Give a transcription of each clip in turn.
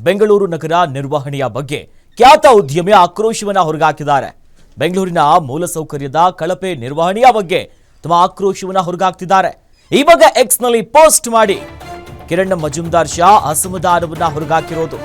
ಬೆಂಗಳೂರು ನಗರ ನಿರ್ವಹಣೆಯ ಬಗ್ಗೆ ಖ್ಯಾತ ಉದ್ಯಮಿ ಆಕ್ರೋಶವನ್ನ ಹೊರಗಾಕಿದ್ದಾರೆ. ಬೆಂಗಳೂರಿನ ಮೂಲಸೌಕರ್ಯದ ಕಳಪೆ ನಿರ್ವಹಣೆಯ ಬಗ್ಗೆ ತಮ್ಮ ಆಕ್ರೋಶವನ್ನ ಹೊರಗಾಕ್ತಿದ್ದಾರೆ. ಈ ಬಗ್ಗೆ ಎಕ್ಸ್ ನಲ್ಲಿ ಪೋಸ್ಟ್ ಮಾಡಿ ಕಿರಣ್ ಮಜುಮ್ದಾರ್ ಶಾ ಅಸಮಾಧಾನವನ್ನ ಹೊರಗಾಕಿರೋದು.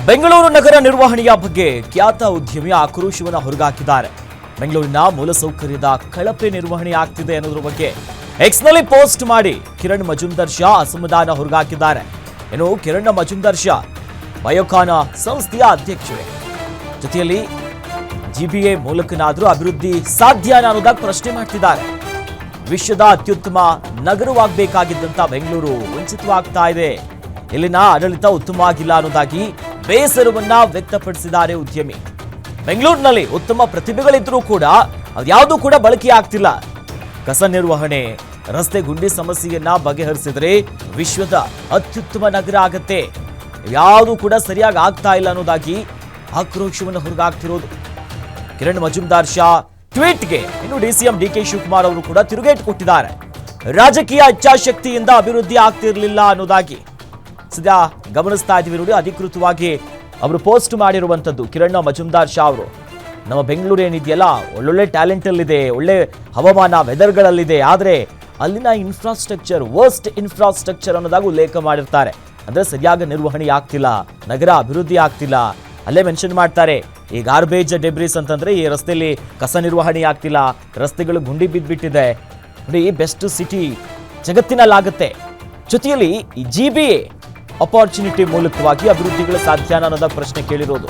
ಬೆಂಗಳೂರು ನಗರ ನಿರ್ವಹಣೆಯ ಬಗ್ಗೆ ಖ್ಯಾತ ಉದ್ಯಮಿ ಆಕ್ರೋಶವನ್ನ ಹೊರಗಾಕಿದ್ದಾರೆ. ಬೆಂಗಳೂರಿನ ಮೂಲಸೌಕರ್ಯದ ಕಳಪೆ ನಿರ್ವಹಣೆ ಆಗ್ತಿದೆ ಅನ್ನೋದ್ರ ಬಗ್ಗೆ ಎಕ್ಸ್ ನಲ್ಲಿ ಪೋಸ್ಟ್ ಮಾಡಿ ಕಿರಣ್ ಮಜುಮ್ದಾರ್ ಶಾ ಅಸಮಾಧಾನ ಹೊರಗಾಕಿದ್ದಾರೆ. ಇನ್ನು ಕಿರಣ್ ಮಜುಮ್ದಾರ್ ಶಾ ಬಯೋಕಾನ್ ಸಂಸ್ಥೆಯ ಅಧ್ಯಕ್ಷರೇ, ಜೊತೆಯಲ್ಲಿ ಜಿಬಿಎ ಮೂಲಕನಾದ್ರೂ ಅಭಿವೃದ್ಧಿ ಸಾಧ್ಯ ಅನ್ನೋದಾಗಿ ಪ್ರಶ್ನೆ ಮಾಡ್ತಿದ್ದಾರೆ. ವಿಶ್ವದ ಅತ್ಯುತ್ತಮ ನಗರವಾಗಬೇಕಾಗಿದ್ದಂತ ಬೆಂಗಳೂರು ವಂಚಿತವಾಗ್ತಾ ಇದೆ, ಇಲ್ಲಿನ ಆಡಳಿತ ಉತ್ತಮವಾಗಿಲ್ಲ ಅನ್ನೋದಾಗಿ ಬೇಸರವನ್ನ ವ್ಯಕ್ತಪಡಿಸಿದ್ದಾರೆ ಉದ್ಯಮಿ. ಬೆಂಗಳೂರಿನಲ್ಲಿ ಉತ್ತಮ ಪ್ರತಿಭೆಗಳಿದ್ರೂ ಕೂಡ ಅದ್ಯಾವುದೂ ಕೂಡ ಬಳಕೆ ಆಗ್ತಿಲ್ಲ. ಕಸ ನಿರ್ವಹಣೆ, ರಸ್ತೆ ಗುಂಡಿ ಸಮಸ್ಯೆಯನ್ನ ಬಗೆಹರಿಸಿದ್ರೆ ವಿಶ್ವದ ಅತ್ಯುತ್ತಮ ನಗರ ಆಗತ್ತೆ, ಯಾವುದು ಕೂಡ ಸರಿಯಾಗಿ ಆಗ್ತಾ ಇಲ್ಲ ಅನ್ನೋದಾಗಿ ಆಕ್ರೋಶವನ್ನು ಹೊರಗಾಗ್ತಿರೋದು. ಕಿರಣ್ ಮಜುಮ್ದಾರ್ ಶಾ ಟ್ವೀಟ್ಗೆ ಇನ್ನು ಡಿಸಿಎಂ ಡಿಕೆ ಶಿವಕುಮಾರ್ ಅವರು ಕೂಡ ತಿರುಗೇಟು ಕೊಟ್ಟಿದ್ದಾರೆ. ರಾಜಕೀಯ ಇಚ್ಛಾಶಕ್ತಿಯಿಂದ ಅಭಿವೃದ್ಧಿ ಆಗ್ತಿರ್ಲಿಲ್ಲ ಅನ್ನೋದಾಗಿ ಸದ್ಯ ಗಮನಿಸ್ತಾ ಇದ್ದೀವಿ ನೋಡಿ. ಅಧಿಕೃತವಾಗಿ ಅವರು ಪೋಸ್ಟ್ ಮಾಡಿರುವಂಥದ್ದು ಕಿರಣ್ ಮಜುಮ್ದಾರ್ ಶಾ ಅವರು. ನಮ್ಮ ಬೆಂಗಳೂರು ಏನಿದೆಯಲ್ಲ ಒಳ್ಳೊಳ್ಳೆ ಟ್ಯಾಲೆಂಟ್ ಅಲ್ಲಿದೆ, ಒಳ್ಳೆ ಹವಾಮಾನ ವೆದರ್ಗಳಲ್ಲಿದೆ, ಆದರೆ ಅಲ್ಲಿನ ಇನ್ಫ್ರಾಸ್ಟ್ರಕ್ಚರ್ ವರ್ಸ್ಟ್ ಇನ್ಫ್ರಾಸ್ಟ್ರಕ್ಚರ್ ಅನ್ನೋದಾಗಿ ಉಲ್ಲೇಖ ಮಾಡಿರ್ತಾರೆ. ಅಂದ್ರೆ ಸರಿಯಾಗಿ ನಿರ್ವಹಣೆ ಆಗ್ತಿಲ್ಲ, ನಗರ ಅಭಿವೃದ್ಧಿ ಆಗ್ತಿಲ್ಲ. ಅಲ್ಲೇ ಮೆನ್ಷನ್ ಮಾಡ್ತಾರೆ, ಈ ಗಾರ್ಬೇಜ್ ಡೆಬ್ರಿಸ್ ಅಂತಂದ್ರೆ ಈ ರಸ್ತೆಯಲ್ಲಿ ಕಸ ನಿರ್ವಹಣೆ ಆಗ್ತಿಲ್ಲ, ರಸ್ತೆಗಳು ಗುಂಡಿ ಬಿದ್ದುಬಿಟ್ಟಿದೆ ನೋಡಿ, ಬೆಸ್ಟ್ ಸಿಟಿ ಜಗತ್ತಿನಲ್ಲಾಗುತ್ತೆ. ಜೊತೆಯಲ್ಲಿ ಈ ಜಿಬಿಎ ಅಪಾರ್ಚುನಿಟಿ ಮೂಲಕವಾಗಿ ಅಭಿವೃದ್ಧಿಗಳು ಸಾಧ್ಯ ಅನ್ನೋದ ಪ್ರಶ್ನೆ ಕೇಳಿರೋದು.